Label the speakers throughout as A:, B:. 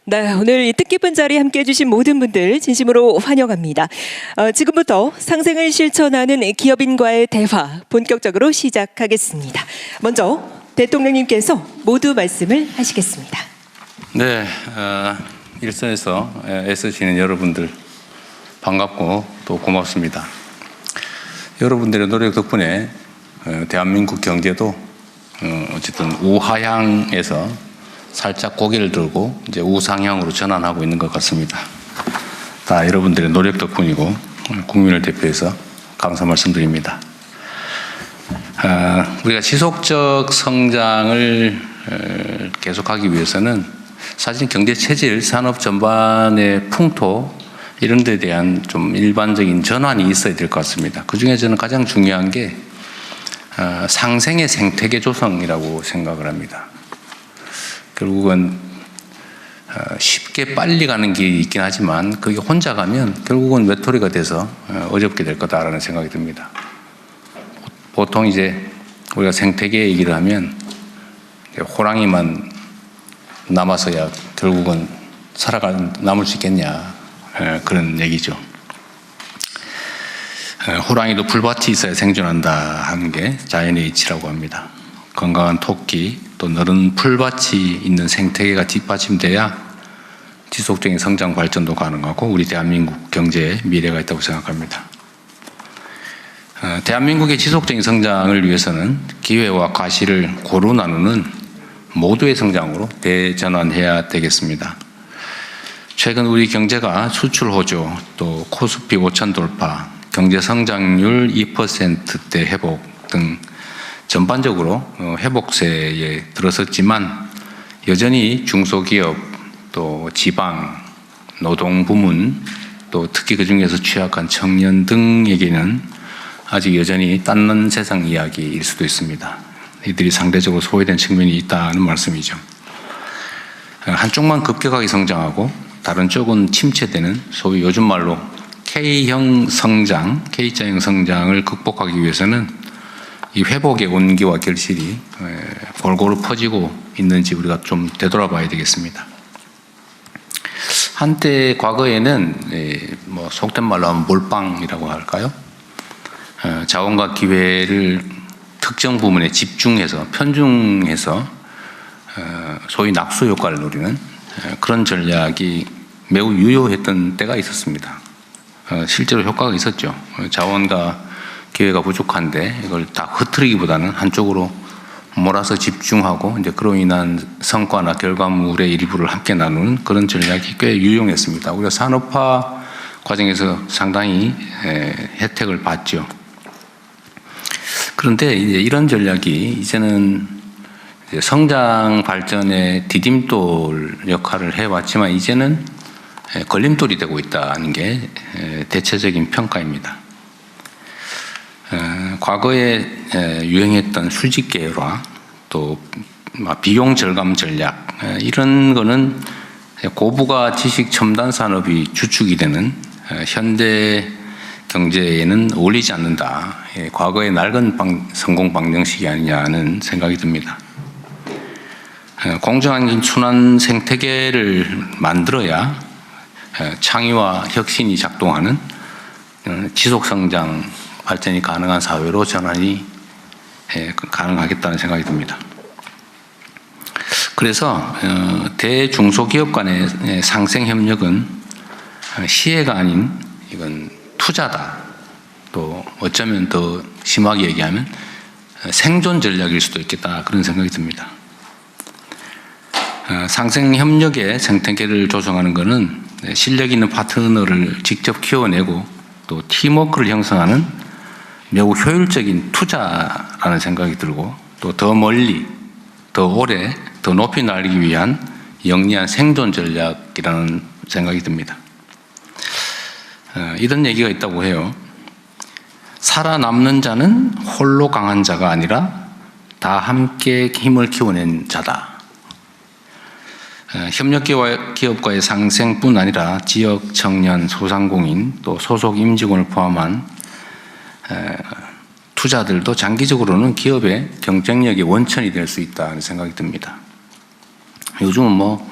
A: 네, 오늘 이 뜻깊은 자리에 함께해 주신 모든 분들 진심으로 환영합니다. 지금부터 상생을 실천하는 기업인과의 대화 본격적으로 시작하겠습니다. 먼저 대통령님께서 모두 말씀을 하시겠습니다.
B: 네, 일선에서 애쓰시는 여러분들 반갑고 또 고맙습니다. 여러분들의 노력 덕분에 대한민국 경제도 어쨌든 우하향에서 살짝 고개를 들고 이제 우상향으로 전환하고 있는 것 같습니다. 다 여러분들의 노력 덕분이고 국민을 대표해서 감사 말씀드립니다. 우리가 지속적 성장을 계속하기 위해서는 사실 경제 체질, 산업 전반의 풍토 이런 데 대한 좀 일반적인 전환이 있어야 될 것 같습니다. 그중에 저는 가장 중요한 게 상생의 생태계 조성이라고 생각을 합니다. 결국은 쉽게 빨리 가는 길이 있긴 하지만 그게 혼자 가면 결국은 외톨이가 돼서 어렵게 될 거다라는 생각이 듭니다. 보통 이제 우리가 생태계 얘기를 하면 호랑이만 남아서야 결국은 남을 수 있겠냐 그런 얘기죠. 호랑이도 풀밭이 있어야 생존한다 하는 게 자연의 이치라고 합니다. 건강한 토끼 또 너른 풀밭이 있는 생태계가 뒷받침돼야 지속적인 성장 발전도 가능하고 우리 대한민국 경제에 미래가 있다고 생각합니다. 대한민국의 지속적인 성장을 위해서는 기회와 과실을 고루 나누는 모두의 성장으로 대전환해야 되겠습니다. 최근 우리 경제가 수출 호조 또 코스피 5천 돌파 경제 성장률 2%대 회복 등 전반적으로 회복세에 들어섰지만 여전히 중소기업 또 지방 노동 부문 또 특히 그중에서 취약한 청년 등에게는 아직 여전히 닦는 세상 이야기일 수도 있습니다. 이들이 상대적으로 소외된 측면이 있다는 말씀이죠. 한쪽만 급격하게 성장하고 다른 쪽은 침체되는 소위 요즘 말로 K형 성장, K자형 성장을 극복하기 위해서는 이 회복의 온기와 결실이 골고루 퍼지고 있는지 우리가 좀 되돌아봐야 되겠습니다. 한때 과거에는 뭐 속된 말로 하면 몰빵이라고 할까요? 자원과 기회를 특정 부분에 집중해서 편중해서 소위 낙수 효과를 노리는 그런 전략이 매우 유효했던 때가 있었습니다. 실제로 효과가 있었죠. 자원과 기회가 부족한데 이걸 다 흐트리기보다는 한쪽으로 몰아서 집중하고 이제 그로 인한 성과나 결과물의 일부를 함께 나누는 그런 전략이 꽤 유용했습니다. 우리가 산업화 과정에서 상당히 혜택을 봤죠. 그런데 이제 이런 전략이 이제는 이제 성장 발전의 디딤돌 역할을 해왔지만 이제는 걸림돌이 되고 있다는 게 대체적인 평가입니다. 과거에 유행했던 수직 계열화 또 비용 절감 전략 이런 거는 고부가 지식 첨단 산업이 주축이 되는 현대 경제에는 어울리지 않는다. 과거의 낡은 성공 방정식이 아니냐는 생각이 듭니다. 공정한 순환 생태계를 만들어야 창의와 혁신이 작동하는 지속성장 발전이 가능한 사회로 전환이 가능하겠다는 생각이 듭니다. 그래서 대중소기업 간의 상생협력은 시혜가 아닌 이건 투자다. 또 어쩌면 더 심하게 얘기하면 생존 전략일 수도 있겠다 그런 생각이 듭니다. 상생협력의 생태계를 조성하는 것은 실력 있는 파트너를 직접 키워내고 또 팀워크를 형성하는 매우 효율적인 투자라는 생각이 들고 또 더 멀리, 더 오래, 더 높이 날리기 위한 영리한 생존 전략이라는 생각이 듭니다. 이런 얘기가 있다고 해요. 살아남는 자는 홀로 강한 자가 아니라 다 함께 힘을 키워낸 자다. 협력기업과의 상생뿐 아니라 지역 청년, 소상공인, 또 소속 임직원을 포함한 투자들도 장기적으로는 기업의 경쟁력의 원천이 될 수 있다는 생각이 듭니다. 요즘은 뭐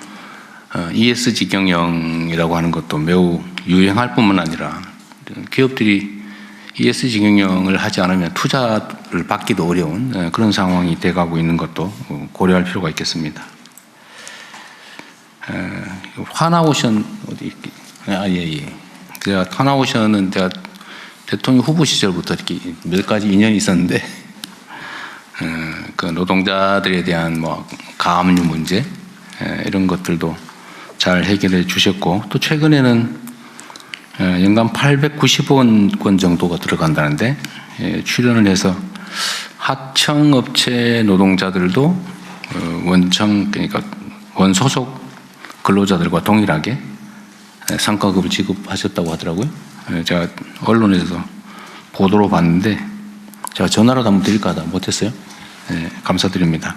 B: ESG 경영이라고 하는 것도 매우 유행할 뿐만 아니라 기업들이 ESG 경영을 하지 않으면 투자를 받기도 어려운 그런 상황이 돼가고 있는 것도 고려할 필요가 있겠습니다. 하나오션 어디 예. 제가 하나오션은 제가 대통령 후보 시절부터 이렇게 몇 가지 인연이 있었는데 그 노동자들에 대한 뭐 가압류 문제 이런 것들도 잘 해결해 주셨고 또 최근에는 연간 890억 원 정도가 들어간다는데 출연을 해서 하청업체 노동자들도 원청 그러니까 원소속 근로자들과 동일하게 성과급을 지급하셨다고 하더라고요. 제가 언론에서 보도로 봤는데 제가 전화로 한번 드릴까 하다 못했어요. 감사드립니다.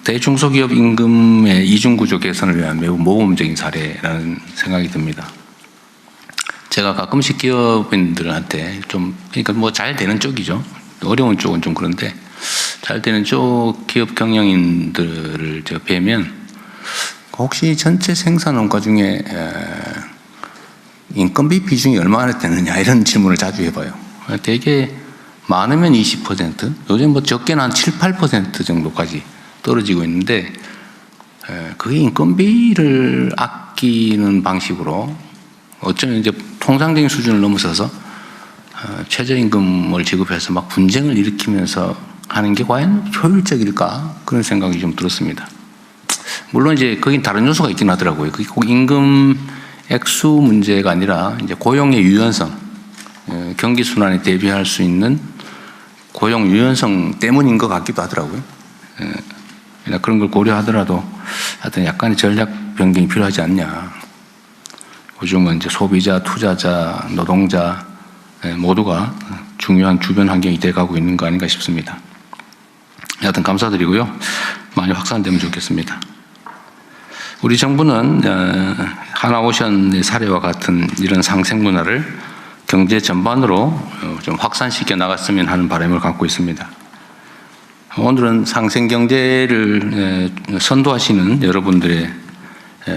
B: 대중소기업 임금의 이중구조 개선을 위한 매우 모범적인 사례라는 생각이 듭니다. 제가 가끔씩 기업인들한테 좀 그러니까 뭐 잘 되는 쪽이죠. 어려운 쪽은 좀 그런데 잘 되는 쪽 기업 경영인들을 제가 뵈면 혹시 전체 생산 원가 중에 인건비 비중이 얼마나 되느냐 이런 질문을 자주 해봐요. 되게 많으면 20%, 요즘 뭐 적게는 한 7, 8% 정도까지 떨어지고 있는데 그게 인건비를 아끼는 방식으로 어쩌면 이제 통상적인 수준을 넘어서서 최저임금을 지급해서 막 분쟁을 일으키면서 하는 게 과연 효율적일까 그런 생각이 좀 들었습니다. 물론 이제 거긴 다른 요소가 있긴 하더라고요. 그게 꼭 임금 액수 문제가 아니라 이제 고용의 유연성, 경기 순환에 대비할 수 있는 고용 유연성 때문인 것 같기도 하더라고요. 그런 걸 고려하더라도 하여튼 약간의 전략 변경이 필요하지 않냐. 요즘은 이제 소비자, 투자자, 노동자 모두가 중요한 주변 환경이 돼가고 있는 거 아닌가 싶습니다. 하여튼 감사드리고요. 많이 확산되면 좋겠습니다. 우리 정부는 하나오션의 사례와 같은 이런 상생 문화를 경제 전반으로 좀 확산시켜 나갔으면 하는 바람을 갖고 있습니다. 오늘은 상생 경제를 선도하시는 여러분들의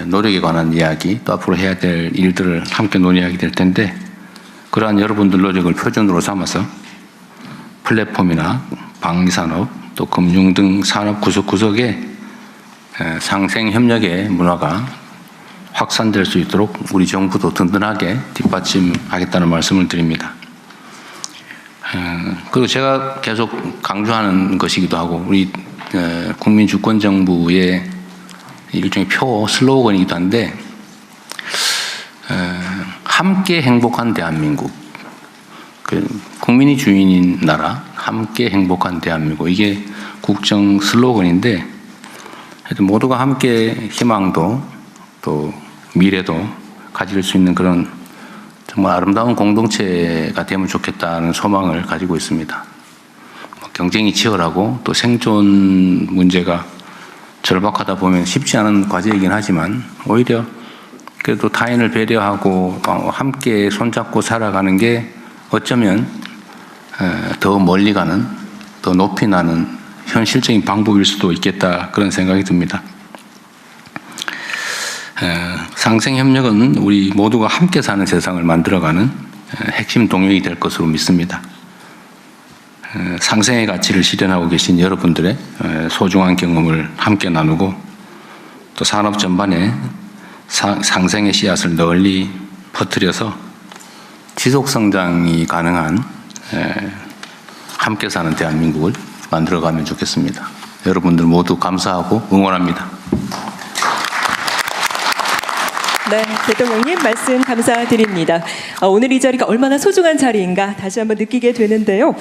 B: 노력에 관한 이야기, 또 앞으로 해야 될 일들을 함께 논의하게 될 텐데 그러한 여러분들 노력을 표준으로 삼아서 플랫폼이나 방위산업, 또 금융 등 산업 구석구석에 상생 협력의 문화가 확산될 수 있도록 우리 정부도 든든하게 뒷받침하겠다는 말씀을 드립니다. 그리고 제가 계속 강조하는 것이기도 하고 우리 국민주권정부의 일종의 표 슬로건이기도 한데 함께 행복한 대한민국, 국민이 주인인 나라, 함께 행복한 대한민국 이게 국정 슬로건인데 모두가 함께 희망도 또 미래도 가질 수 있는 그런 정말 아름다운 공동체가 되면 좋겠다는 소망을 가지고 있습니다. 경쟁이 치열하고 또 생존 문제가 절박하다 보면 쉽지 않은 과제이긴 하지만 오히려 그래도 타인을 배려하고 함께 손잡고 살아가는 게 어쩌면 더 멀리 가는, 더 높이 나는 현실적인 방법일 수도 있겠다 그런 생각이 듭니다. 상생협력은 우리 모두가 함께 사는 세상을 만들어가는 핵심 동력이 될 것으로 믿습니다. 상생의 가치를 실현하고 계신 여러분들의 소중한 경험을 함께 나누고 또 산업 전반에 상생의 씨앗을 널리 퍼뜨려서 지속 성장이 가능한 함께 사는 대한민국을 만들어가면 좋겠습니다. 여러분들 모두 감사하고 응원합니다.
A: 네, 대통령님 말씀 감사드립니다. 오늘 이 자리가 얼마나 소중한 자리인가 다시 한번 느끼게 되는데요.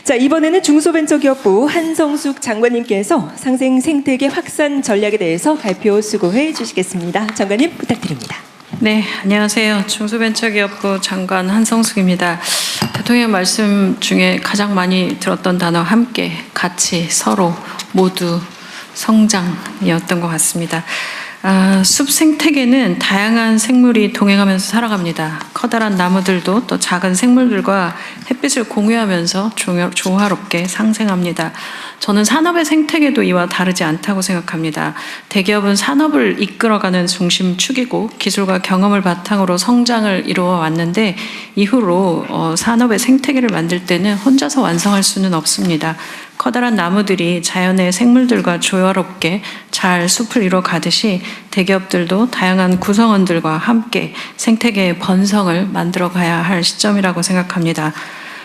A: 자, 이번에는 중소벤처기업부 한성숙 장관님께서 상생 생태계 확산 전략에 대해서 발표 수고해 주시겠습니다. 장관님 부탁드립니다.
C: 네, 안녕하세요. 중소벤처기업부 장관 한성숙입니다. 대통령 말씀 중에 가장 많이 들었던 단어 함께, 같이, 서로, 모두, 성장이었던 것 같습니다. 숲 생태계는 다양한 생물이 동행하면서 살아갑니다. 커다란 나무들도 또 작은 생물들과 햇빛을 공유하면서 조화롭게 상생합니다. 저는 산업의 생태계도 이와 다르지 않다고 생각합니다. 대기업은 산업을 이끌어가는 중심축이고 기술과 경험을 바탕으로 성장을 이루어 왔는데 이후로 산업의 생태계를 만들 때는 혼자서 완성할 수는 없습니다. 커다란 나무들이 자연의 생물들과 조화롭게 잘 숲을 이뤄가듯이 대기업들도 다양한 구성원들과 함께 생태계의 번성을 만들어가야 할 시점이라고 생각합니다.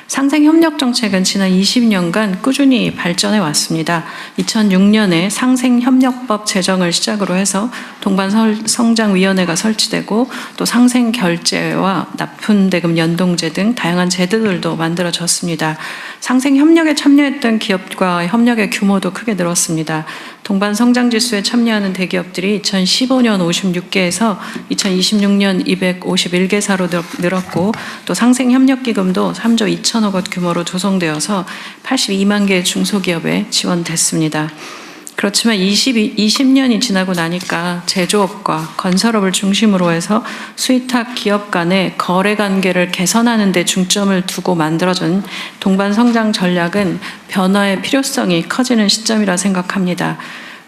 C: 상생협력정책은 지난 20년간 꾸준히 발전해 왔습니다. 2006년에 상생협력법 제정을 시작으로 해서 동반성장위원회가 설치되고 또 상생결제와 납품대금 연동제 등 다양한 제도들도 만들어졌습니다. 상생협력에 참여했던 기업과 협력의 규모도 크게 늘었습니다. 동반성장지수에 참여하는 대기업들이 2015년 56개에서 2026년 251개사로 늘었고 또 상생협력기금도 3조 2천억 원 규모로 조성되어서 82만 개의 중소기업에 지원됐습니다. 그렇지만 20년이 지나고 나니까 제조업과 건설업을 중심으로 해서 수의탁 기업 간의 거래 관계를 개선하는 데 중점을 두고 만들어진 동반성장 전략은 변화의 필요성이 커지는 시점이라 생각합니다.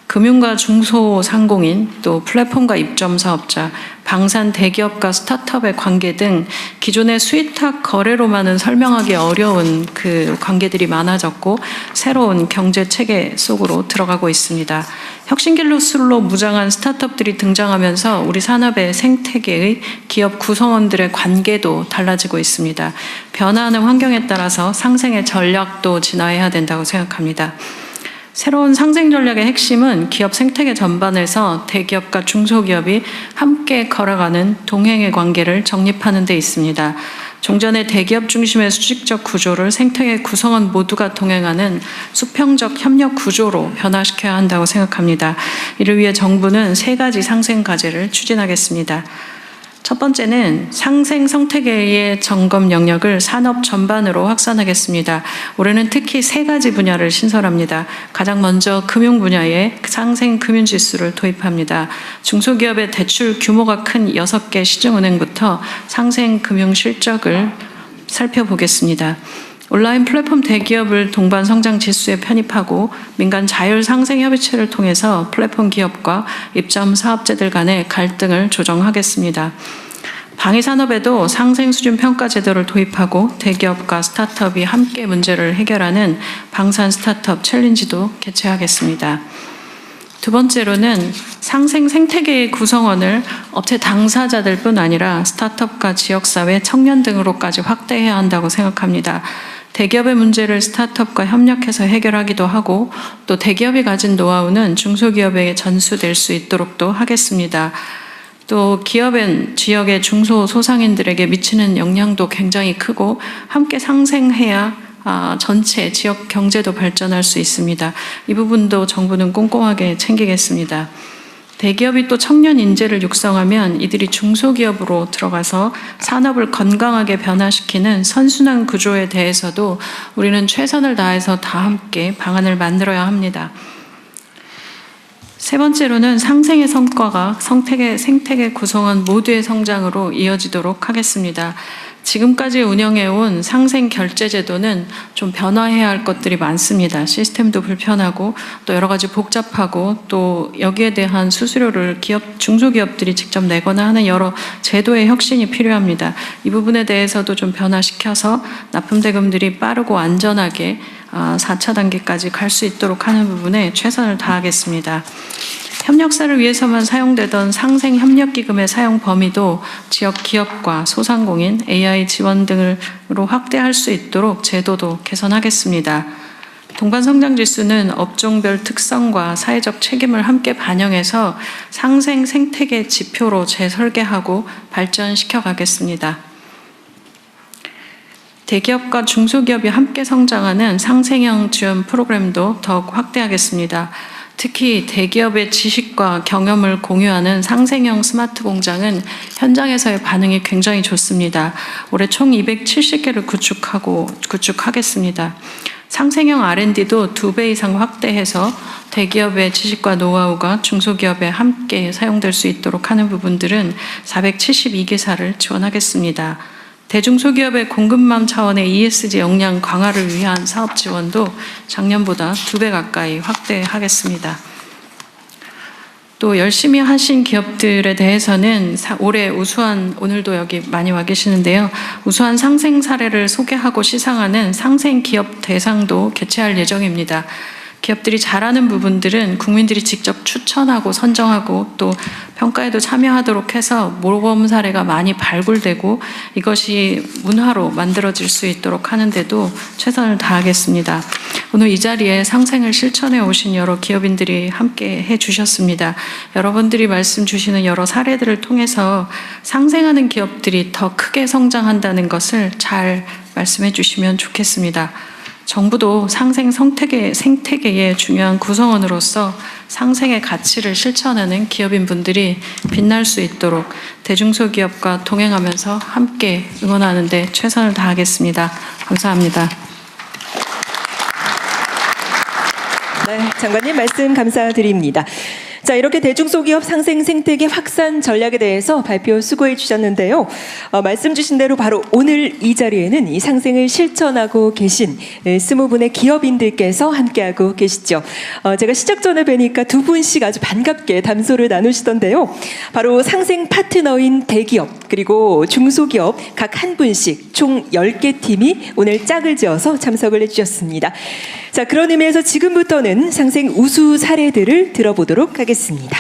C: 금융과 중소상공인, 또 플랫폼과 입점 사업자, 방산 대기업과 스타트업의 관계 등 기존의 수의탁 거래로만은 설명하기 어려운 그 관계들이 많아졌고 새로운 경제 체계 속으로 들어가고 있습니다. 혁신기술로 무장한 스타트업들이 등장하면서 우리 산업의 생태계의 기업 구성원들의 관계도 달라지고 있습니다. 변화하는 환경에 따라서 상생의 전략도 진화해야 된다고 생각합니다. 새로운 상생 전략의 핵심은 기업 생태계 전반에서 대기업과 중소기업이 함께 걸어가는 동행의 관계를 정립하는 데 있습니다. 종전의 대기업 중심의 수직적 구조를 생태계 구성원 모두가 동행하는 수평적 협력 구조로 변화시켜야 한다고 생각합니다. 이를 위해 정부는 3가지 상생 과제를 추진하겠습니다. 첫 번째는 상생 생태계의 점검 영역을 산업 전반으로 확산하겠습니다. 올해는 특히 3가지 분야를 신설합니다. 가장 먼저 금융 분야에 상생 금융지수를 도입합니다. 중소기업의 대출 규모가 큰 6개 시중은행부터 상생 금융 실적을 살펴보겠습니다. 온라인 플랫폼 대기업을 동반 성장 지수에 편입하고 민간 자율 상생 협의체를 통해서 플랫폼 기업과 입점 사업체들 간의 갈등을 조정하겠습니다. 방위 산업에도 상생 수준 평가 제도를 도입하고 대기업과 스타트업이 함께 문제를 해결하는 방산 스타트업 챌린지도 개최하겠습니다. 두 번째로는 상생 생태계의 구성원을 업체 당사자들뿐 아니라 스타트업과 지역사회, 청년 등으로까지 확대해야 한다고 생각합니다. 대기업의 문제를 스타트업과 협력해서 해결하기도 하고 또 대기업이 가진 노하우는 중소기업에게 전수될 수 있도록도 하겠습니다. 또 기업은 지역의 중소소상인들에게 미치는 영향도 굉장히 크고 함께 상생해야 전체 지역 경제도 발전할 수 있습니다. 이 부분도 정부는 꼼꼼하게 챙기겠습니다. 대기업이 또 청년 인재를 육성하면 이들이 중소기업으로 들어가서 산업을 건강하게 변화시키는 선순환 구조에 대해서도 우리는 최선을 다해서 다 함께 방안을 만들어야 합니다. 세 번째로는 상생의 성과가 생태계 구성원 모두의 성장으로 이어지도록 하겠습니다. 지금까지 운영해온 상생결제제도는 좀 변화해야 할 것들이 많습니다. 시스템도 불편하고 또 여러 가지 복잡하고 또 여기에 대한 수수료를 중소기업들이 직접 내거나 하는 여러 제도의 혁신이 필요합니다. 이 부분에 대해서도 좀 변화시켜서 납품대금들이 빠르고 안전하게 4차 단계까지 갈 수 있도록 하는 부분에 최선을 다하겠습니다. 협력사를 위해서만 사용되던 상생협력기금의 사용 범위도 지역 기업과 소상공인, AI 지원 등으로 확대할 수 있도록 제도도 개선하겠습니다. 동반성장지수는 업종별 특성과 사회적 책임을 함께 반영해서 상생 생태계 지표로 재설계하고 발전시켜 가겠습니다. 대기업과 중소기업이 함께 성장하는 상생형 지원 프로그램도 더욱 확대하겠습니다. 특히 대기업의 지식과 경험을 공유하는 상생형 스마트 공장은 현장에서의 반응이 굉장히 좋습니다. 올해 총 270개를 구축하겠습니다. 상생형 R&D도 2배 이상 확대해서 대기업의 지식과 노하우가 중소기업에 함께 사용될 수 있도록 하는 부분들은 472개사를 지원하겠습니다. 대중소기업의 공급망 차원의 ESG 역량 강화를 위한 사업 지원도 작년보다 2배 가까이 확대하겠습니다. 또 열심히 하신 기업들에 대해서는 올해 우수한, 오늘도 여기 많이 와 계시는데요. 우수한 상생 사례를 소개하고 시상하는 상생 기업 대상도 개최할 예정입니다. 기업들이 잘하는 부분들은 국민들이 직접 추천하고 선정하고 또 평가에도 참여하도록 해서 모범 사례가 많이 발굴되고 이것이 문화로 만들어질 수 있도록 하는데도 최선을 다하겠습니다. 오늘 이 자리에 상생을 실천해 오신 여러 기업인들이 함께 해 주셨습니다. 여러분들이 말씀 주시는 여러 사례들을 통해서 상생하는 기업들이 더 크게 성장한다는 것을 잘 말씀해 주시면 좋겠습니다. 정부도 상생 생태계의 중요한 구성원으로서 상생의 가치를 실천하는 기업인 분들이 빛날 수 있도록 대중소기업과 동행하면서 함께 응원하는 데 최선을 다하겠습니다. 감사합니다.
A: 네, 장관님 말씀 감사드립니다. 자, 이렇게 대중소기업 상생 생태계 확산 전략에 대해서 발표 수고해 주셨는데요. 말씀 주신 대로 바로 오늘 이 자리에는 이 상생을 실천하고 계신 20분의 기업인들께서 함께하고 계시죠. 제가 시작 전에 뵈니까 두 분씩 아주 반갑게 담소를 나누시던데요. 바로 상생 파트너인 대기업 그리고 중소기업 각 한 분씩 총 10개 팀이 오늘 짝을 지어서 참석을 해주셨습니다. 자, 그런 의미에서 지금부터는 상생 우수 사례들을 들어보도록 하겠습니다.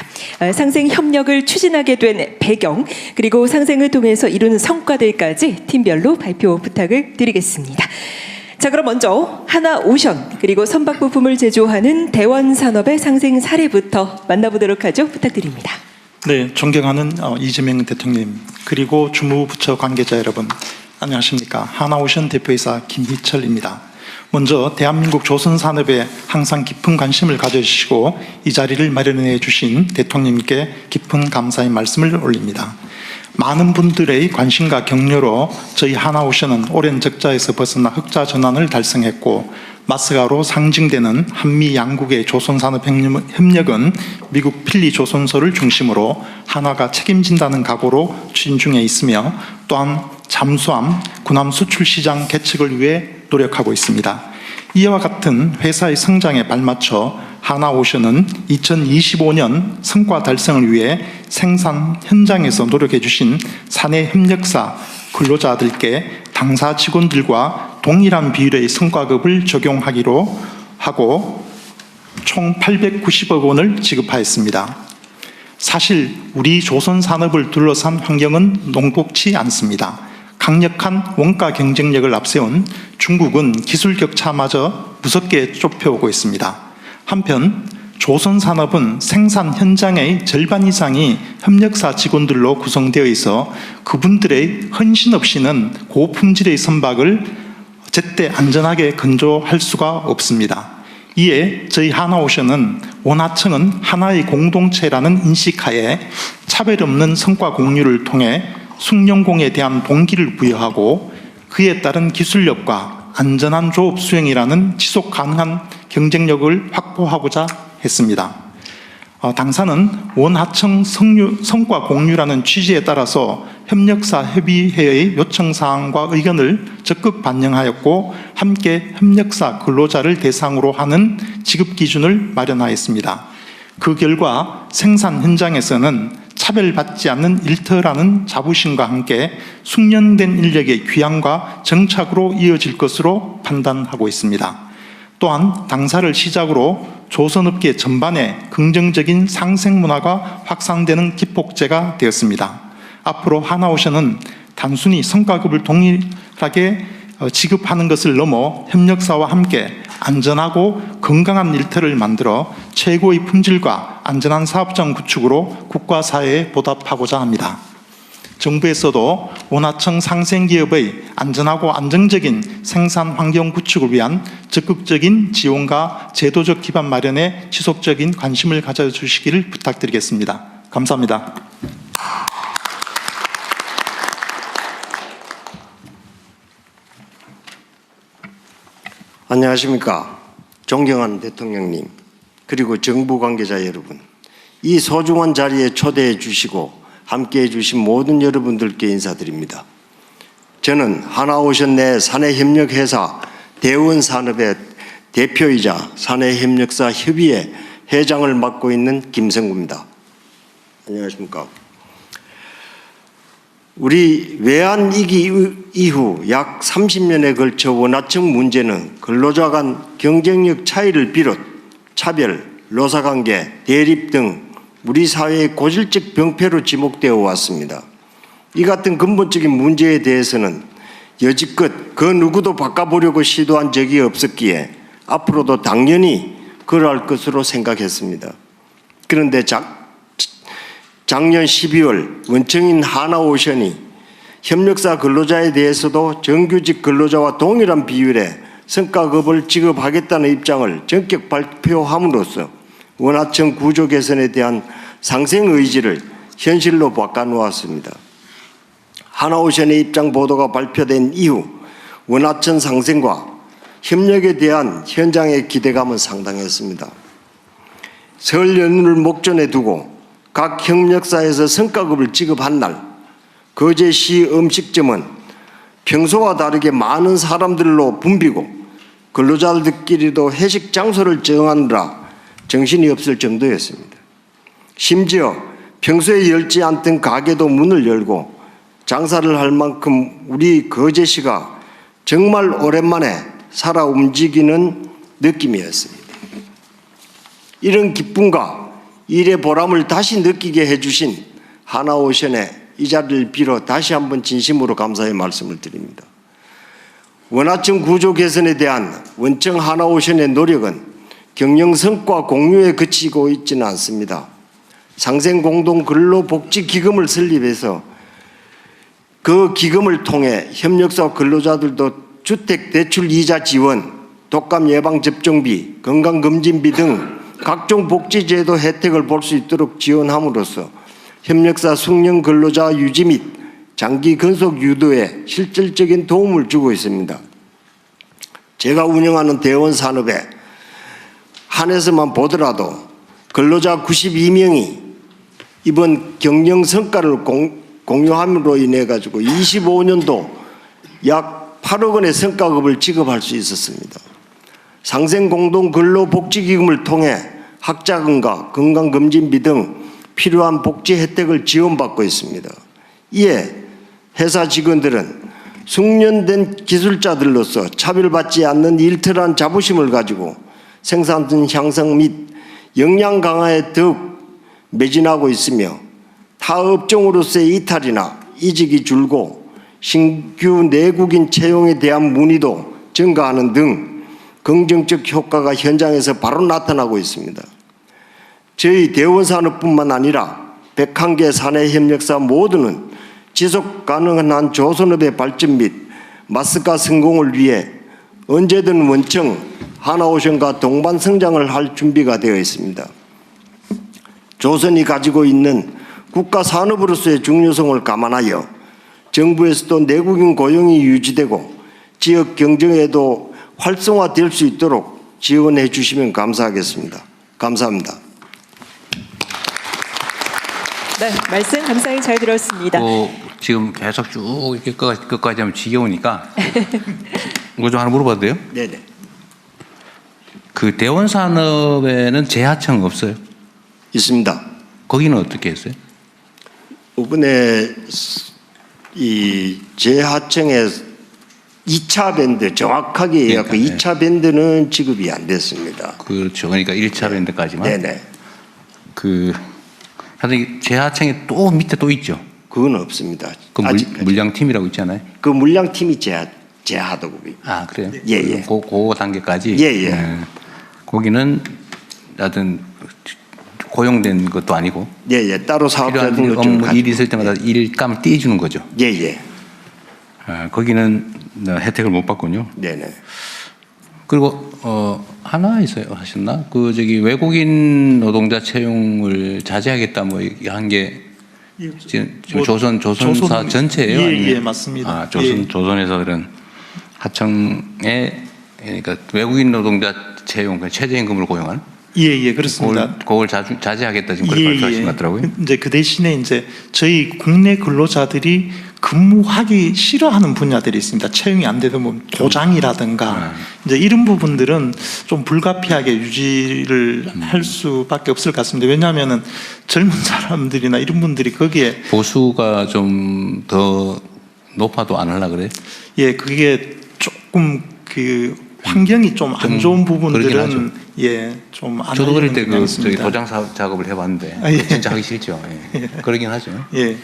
A: 상생 협력을 추진하게 된 배경 그리고 상생을 통해서 이루는 성과들까지 팀별로 발표 부탁을 드리겠습니다. 자, 그럼 먼저 하나오션 그리고 선박 부품을 제조하는 대원산업의 상생 사례부터 만나보도록 하죠. 부탁드립니다.
D: 네, 존경하는 이재명 대통령 그리고 주무부처 관계자 여러분 안녕하십니까. 하나오션 대표이사 김희철입니다. 먼저 대한민국 조선산업에 항상 깊은 관심을 가져주시고 이 자리를 마련해 주신 대통령님께 깊은 감사의 말씀을 올립니다. 많은 분들의 관심과 격려로 저희 하나오션은 오랜 적자에서 벗어나 흑자 전환을 달성했고 마스가로 상징되는 한미 양국의 조선산업 협력은 미국 필리 조선소를 중심으로 하나가 책임진다는 각오로 추진 중에 있으며 또한 잠수함, 군함 수출 시장 개척을 위해 노력하고 있습니다. 이와 같은 회사의 성장에 발맞춰 하나오션은 2025년 성과 달성을 위해 생산 현장에서 노력해 주신 사내 협력사 근로자들께 당사 직원들과 동일한 비율의 성과급을 적용하기로 하고 총 890억 원을 지급하였습니다. 사실 우리 조선 산업을 둘러싼 환경은 녹록지 않습니다. 강력한 원가 경쟁력을 앞세운 중국은 기술 격차마저 무섭게 좁혀오고 있습니다. 한편 조선 산업은 생산 현장의 절반 이상이 협력사 직원들로 구성되어 있어 그분들의 헌신 없이는 고품질의 선박을 제때 안전하게 건조할 수가 없습니다. 이에 저희 하나오션은 원하청은 하나의 공동체라는 인식하에 차별 없는 성과 공유를 통해 숙련공에 대한 동기를 부여하고 그에 따른 기술력과 안전한 조업 수행이라는 지속 가능한 경쟁력을 확보하고자 했습니다. 당사는 원하청 성과 공유라는 취지에 따라서 협력사 협의회의 요청사항과 의견을 적극 반영하였고 함께 협력사 근로자를 대상으로 하는 지급 기준을 마련하였습니다. 그 결과 생산 현장에서는 차별받지 않는 일터라는 자부심과 함께 숙련된 인력의 귀환과 정착으로 이어질 것으로 판단하고 있습니다. 또한 당사를 시작으로 조선업계 전반에 긍정적인 상생 문화가 확산되는 기폭제가 되었습니다. 앞으로 하나오션은 단순히 성과급을 동일하게 지급하는 것을 넘어 협력사와 함께 안전하고 건강한 일터를 만들어 최고의 품질과 안전한 사업장 구축으로 국가 사회에 보답하고자 합니다. 정부에서도 원하청 상생기업의 안전하고 안정적인 생산 환경 구축을 위한 적극적인 지원과 제도적 기반 마련에 지속적인 관심을 가져주시기를 부탁드리겠습니다. 감사합니다.
E: 안녕하십니까. 존경하는 대통령님, 그리고 정부 관계자 여러분, 이 소중한 자리에 초대해 주시고 함께해 주신 모든 여러분들께 인사드립니다. 저는 하나오션 내 사내협력회사 대원산업의 대표이자 사내협력사 협의회 회장을 맡고 있는 김성구입니다. 안녕하십니까. 우리 외환 위기 이후 약 30년에 걸쳐 원하청 문제는 근로자 간 경쟁력 차이를 비롯 차별, 노사관계, 대립 등 우리 사회의 고질적 병폐로 지목되어 왔습니다. 이 같은 근본적인 문제에 대해서는 여지껏 그 누구도 바꿔보려고 시도한 적이 없었기에 앞으로도 당연히 그러할 것으로 생각했습니다. 그런데 작년 12월 원청인 하나오션이 협력사 근로자에 대해서도 정규직 근로자와 동일한 비율의 성과급을 지급하겠다는 입장을 전격 발표함으로써 원하청 구조 개선에 대한 상생 의지를 현실로 바꿔놓았습니다. 하나오션의 입장 보도가 발표된 이후 원하청 상생과 협력에 대한 현장의 기대감은 상당했습니다. 설 연휴를 목전에 두고 각 협력사에서 성과급을 지급한 날 거제시 음식점은 평소와 다르게 많은 사람들로 붐비고 근로자들끼리도 회식 장소를 정하느라 정신이 없을 정도였습니다. 심지어 평소에 열지 않던 가게도 문을 열고 장사를 할 만큼 우리 거제시가 정말 오랜만에 살아 움직이는 느낌이었습니다. 이런 기쁨과 일의 보람을 다시 느끼게 해주신 하나오션에 이 자리를 빌어 다시 한번 진심으로 감사의 말씀을 드립니다. 원하청 구조 개선에 대한 원청 하나오션의 노력은 경영 성과 공유에 그치고 있지는 않습니다. 상생공동근로복지기금을 설립해서 그 기금을 통해 협력사 근로자들도 주택대출 이자 지원, 독감 예방접종비, 건강검진비 등 각종 복지제도 혜택을 볼 수 있도록 지원함으로써 협력사 숙련 근로자 유지 및 장기 근속 유도에 실질적인 도움을 주고 있습니다. 제가 운영하는 대원산업에 한해서만 보더라도 근로자 92명이 이번 경영 성과를 공유함으로 인해 가지고 25년도 약 8억 원의 성과급을 지급할 수 있었습니다. 상생공동근로복지기금을 통해 학자금과 건강검진비 등 필요한 복지 혜택을 지원받고 있습니다. 이에 회사 직원들은 숙련된 기술자들로서 차별받지 않는 일틀한 자부심을 가지고 생산성 향상 및 역량 강화에 더욱 매진하고 있으며 타 업종으로서의 이탈이나 이직이 줄고 신규 내국인 채용에 대한 문의도 증가하는 등 긍정적 효과가 현장에서 바로 나타나고 있습니다. 저희 대원산업뿐만 아니라 101개 사내협력사 모두는 지속 가능한 조선업의 발전 및 마스가 성공을 위해 언제든 원청 하나오션과 동반 성장을 할 준비가 되어 있습니다. 조선이 가지고 있는 국가 산업으로서의 중요성을 감안하여 정부에서도 내국인 고용이 유지되고 지역 경쟁에도 활성화될 수 있도록 지원해 주시면 감사하겠습니다. 감사합니다.
A: 네, 말씀 감사히 잘 들었습니다.
B: 지금 계속 쭉 이렇게 끝까지 하면 지겨우니까 이거 좀 하나 물어봐도 돼요?
E: 네네.
B: 그 대원산업에는 재하청 없어요?
E: 있습니다.
B: 거기는 어떻게 했어요?
E: 이번에 이 재하청의 2차 밴드 정확하게 얘기하고
B: 그러니까,
E: 2차 밴드는 지급이 안 됐습니다.
B: 그렇죠. 그러니까 1차 밴드까지만.
E: 네네.
B: 하여튼 재하청이 또 밑에 또 있죠.
E: 그건 없습니다.
B: 그
E: 아직까지.
B: 물량팀이라고 있잖아요.
E: 그 물량팀이 재하도급입니다.
B: 아, 그래요?
E: 예.
B: 그 단계까지.
E: 예.
B: 거기는 하여튼 고용된 것도 아니고.
E: 예. 따로 사업자
B: 필요한
E: 등록증을
B: 업무 일 있을 때마다 일감 떼주는 거죠.
E: 예.
B: 거기는 혜택을 못 받군요.
E: 네네.
B: 그리고 하나 있어요. 하셨나? 그 저기 외국인 노동자 채용을 자제하겠다 뭐 한 게 지금
D: 뭐
B: 조선사
D: 조선-
B: 전체예요.
D: 예,
B: 아니면?
D: 예, 맞습니다.
B: 조선에서 그런 하청에 그러니까 외국인 노동자 채용, 최저임금을 고용하는
D: 예, 그렇습니다.
B: 그걸 자제하겠다 지금 그렇게 말씀하신 것 같더라고요.
D: 이제 그 대신에 이제 저희 국내 근로자들이 근무하기 싫어하는 분야들이 있습니다. 채용이 안 되다 보면 도장이라든가 이제 이런 부분들은 좀 불가피하게 유지를 할 수밖에 없을 것 같습니다. 왜냐하면은 젊은 사람들이나 이런 분들이 거기에
B: 보수가 좀 더 높아도 안 하려 그래?
D: 예, 그게 조금 그 환경이 좀 안 좋은 부분들은 예, 좀 안
B: 저도 그럴 때
D: 하려는
B: 저기
D: 경향이
B: 도장 작업을 해봤는데
D: 예.
B: 진짜 하기 싫죠. 예. 그러긴 하죠.
D: 예.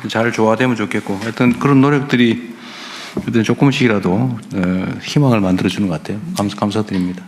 B: 잘 조화되면 좋겠고 하여튼 그런 노력들이 조금씩이라도 희망을 만들어주는 것 같아요. 감사드립니다.